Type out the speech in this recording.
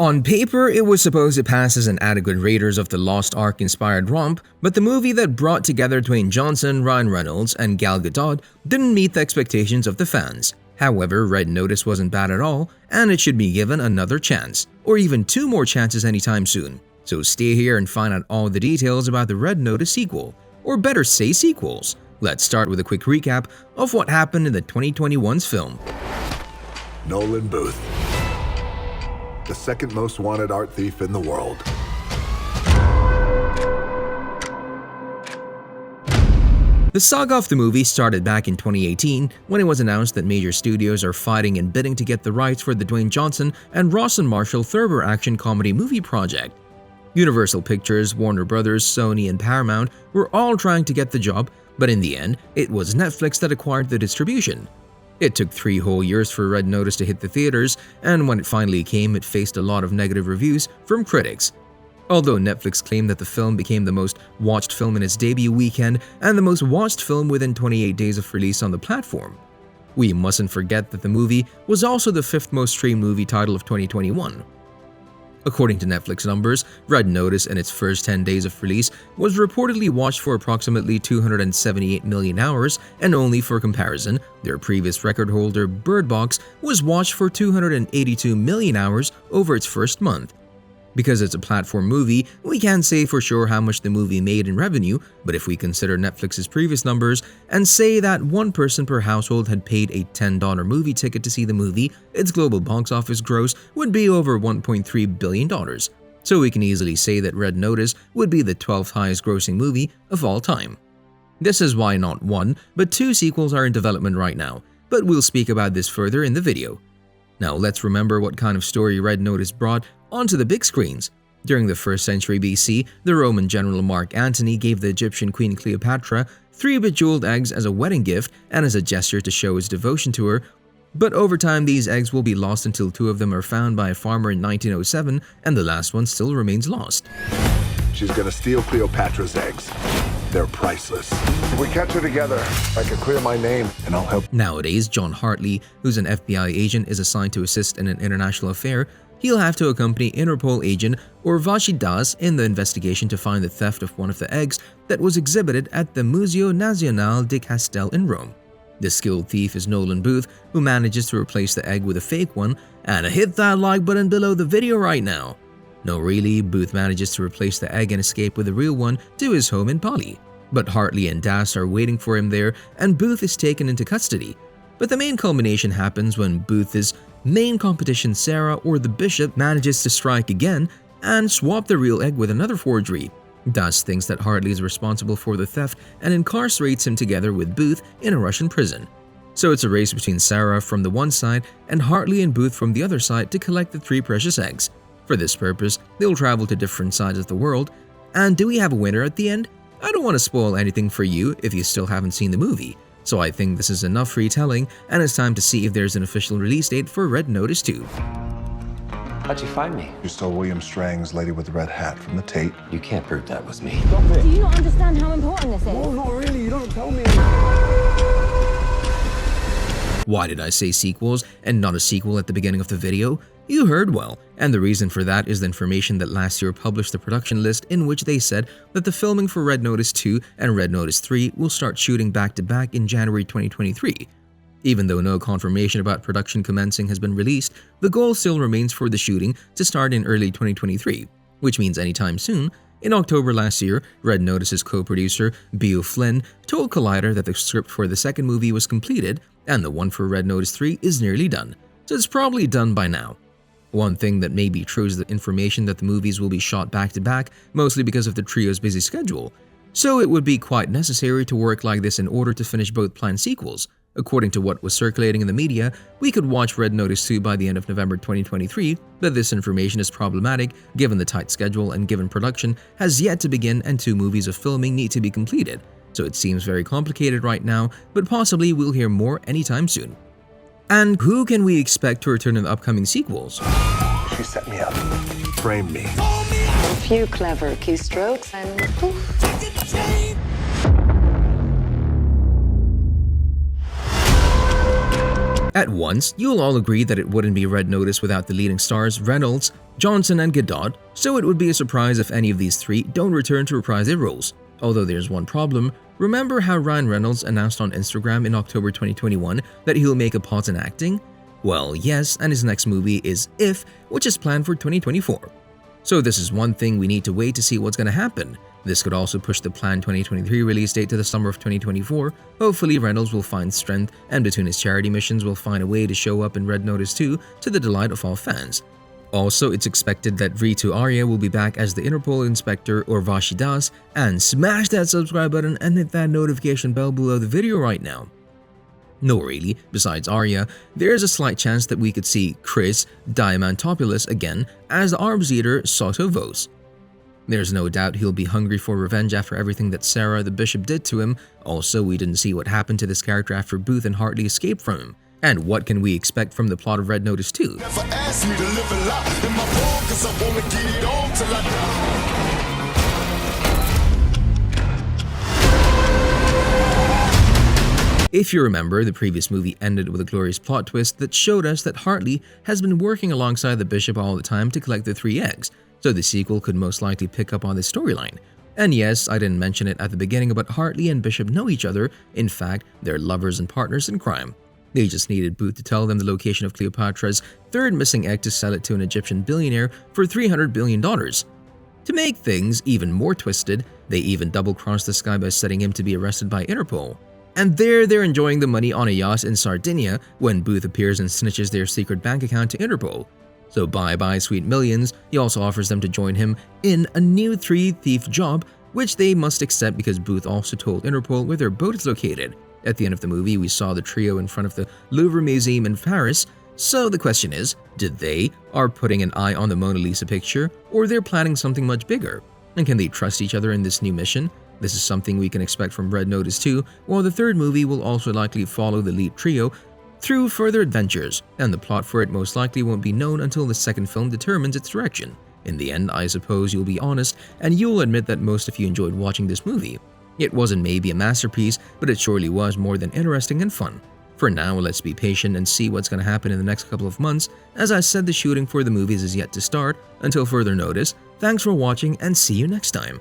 On paper, it was supposed to pass as an adequate Raiders of the Lost Ark-inspired romp, but the movie that brought together Dwayne Johnson, Ryan Reynolds, and Gal Gadot didn't meet the expectations of the fans. However, Red Notice wasn't bad at all, and it should be given another chance, or even 2 more chances anytime soon. So stay here and find out all the details about the Red Notice sequel, or better say sequels. Let's start with a quick recap of what happened in the 2021's film. Nolan Booth, the second most wanted art thief in the world. The saga of the movie started back in 2018 when it was announced that major studios are fighting and bidding to get the rights for the Dwayne Johnson and Rawson Marshall Thurber action comedy movie project. Universal Pictures, Warner Brothers, Sony, and Paramount were all trying to get the job, but in the end, it was Netflix that acquired the distribution. It took 3 whole years for Red Notice to hit the theaters, and when it finally came, it faced a lot of negative reviews from critics. Although Netflix claimed that the film became the most watched film in its debut weekend and the most watched film within 28 days of release on the platform. We mustn't forget that the movie was also the 5th most streamed movie title of 2021. According to Netflix numbers, Red Notice in its first 10 days of release was reportedly watched for approximately 278 million hours, and only for comparison, their previous record holder Bird Box was watched for 282 million hours over its first month. Because it's a platform movie, we can't say for sure how much the movie made in revenue, but if we consider Netflix's previous numbers and say that one person per household had paid a $10 movie ticket to see the movie, its global box office gross would be over $1.3 billion. So we can easily say that Red Notice would be the 12th highest grossing movie of all time. This is why not 1, but 2 sequels are in development right now, but we'll speak about this further in the video. Now let's remember what kind of story Red Notice brought onto the big screens. During the 1st century BC, the Roman general Mark Antony gave the Egyptian queen Cleopatra 3 bejeweled eggs as a wedding gift and as a gesture to show his devotion to her, but over time these eggs will be lost until 2 of them are found by a farmer in 1907 and the last one still remains lost. She's gonna steal Cleopatra's eggs. They're priceless. If we catch her together, I can clear my name and I'll help. Nowadays, John Hartley, who's an FBI agent, is assigned to assist in an international affair. He'll have to accompany Interpol agent Urvashi Das in the investigation to find the theft of one of the eggs that was exhibited at the Museo Nazionale di Castel in Rome. The skilled thief is Nolan Booth, who manages to replace the egg with a fake one, and hit that like button below the video right now. No really, Booth manages to replace the egg and escape with the real one to his home in Pali. But Hartley and Das are waiting for him there and Booth is taken into custody. But the main culmination happens when Booth's main competition Sarah, or the Bishop, manages to strike again and swap the real egg with another forgery. Das thinks that Hartley is responsible for the theft and incarcerates him together with Booth in a Russian prison. So it's a race between Sarah from the one side and Hartley and Booth from the other side to collect the 3 precious eggs. For this purpose, they'll travel to different sides of the world. And do we have a winner at the end? I don't want to spoil anything for you if you still haven't seen the movie, so I think this is enough retelling and it's time to see if there's an official release date for Red Notice 2. How'd you find me? You stole William Strang's Lady with the Red Hat from the tape. You can't prove that was me. Stop it. Do you not understand how important this is? No, not really. You don't tell me. Why did I say sequels and not a sequel at the beginning of the video? You heard well, and the reason for that is the information that last year published the production list, in which they said that the filming for Red Notice 2 and Red Notice 3 will start shooting back to back in January 2023. Even though no confirmation about production commencing has been released, the goal still remains for the shooting to start in early 2023, which means anytime soon. In October last year, Red Notice's co-producer, Beau Flynn, told Collider that the script for the second movie was completed and the one for Red Notice 3 is nearly done, so it's probably done by now. One thing that may be true is the information that the movies will be shot back-to-back, mostly because of the trio's busy schedule. So it would be quite necessary to work like this in order to finish both planned sequels. According to what was circulating in the media, we could watch Red Notice 2 by the end of November 2023, but this information is problematic given the tight schedule and given production has yet to begin and 2 movies of filming need to be completed. So it seems very complicated right now, but possibly we'll hear more anytime soon. And who can we expect to return in the upcoming sequels? She set me up. Framed me. A few clever keystrokes and poof. At once, you'll all agree that it wouldn't be Red Notice without the leading stars Reynolds, Johnson, and Gadot, so it would be a surprise if any of these three don't return to reprise their roles. Although there's one problem. Remember how Ryan Reynolds announced on Instagram in October 2021 that he'll make a pause in acting? Well, yes, and his next movie is If, which is planned for 2024. So this is one thing we need to wait to see what's gonna happen. This could also push the planned 2023 release date to the summer of 2024. Hopefully Reynolds will find strength and between his charity missions will find a way to show up in Red Notice 2 to the delight of all fans. Also, it's expected that Ritu Arya will be back as the Interpol inspector Urvashi Das, and smash that subscribe button and hit that notification bell below the video right now. No, really, besides Arya, there's a slight chance that we could see Chris Diamantopoulos again as the arms eater Soto Vos. There's no doubt he'll be hungry for revenge after everything that Sarah the Bishop did to him. Also, we didn't see what happened to this character after Booth and Hartley escaped from him. And what can we expect from the plot of Red Notice 2? If you remember, the previous movie ended with a glorious plot twist that showed us that Hartley has been working alongside the Bishop all the time to collect the 3 eggs, so the sequel could most likely pick up on this storyline. And yes, I didn't mention it at the beginning, but Hartley and Bishop know each other. In fact, they're lovers and partners in crime. They just needed Booth to tell them the location of Cleopatra's 3rd missing egg to sell it to an Egyptian billionaire for $300 billion. To make things even more twisted, they even double-crossed this guy by setting him to be arrested by Interpol. And there they're enjoying the money on a yacht in Sardinia when Booth appears and snitches their secret bank account to Interpol. So bye-bye sweet millions. He also offers them to join him in a new 3-thief job, which they must accept because Booth also told Interpol where their boat is located. At the end of the movie, we saw the trio in front of the Louvre Museum in Paris. So the question is, did they are putting an eye on the Mona Lisa picture, or they're planning something much bigger? And can they trust each other in this new mission? This is something we can expect from Red Notice 2, while the 3rd movie will also likely follow the lead trio through further adventures, and the plot for it most likely won't be known until the 2nd film determines its direction. In the end, I suppose you'll be honest, and you'll admit that most of you enjoyed watching this movie. It wasn't maybe a masterpiece, but it surely was more than interesting and fun. For now, let's be patient and see what's going to happen in the next couple of months. As I said, the shooting for the movies is yet to start. Until further notice, thanks for watching and see you next time.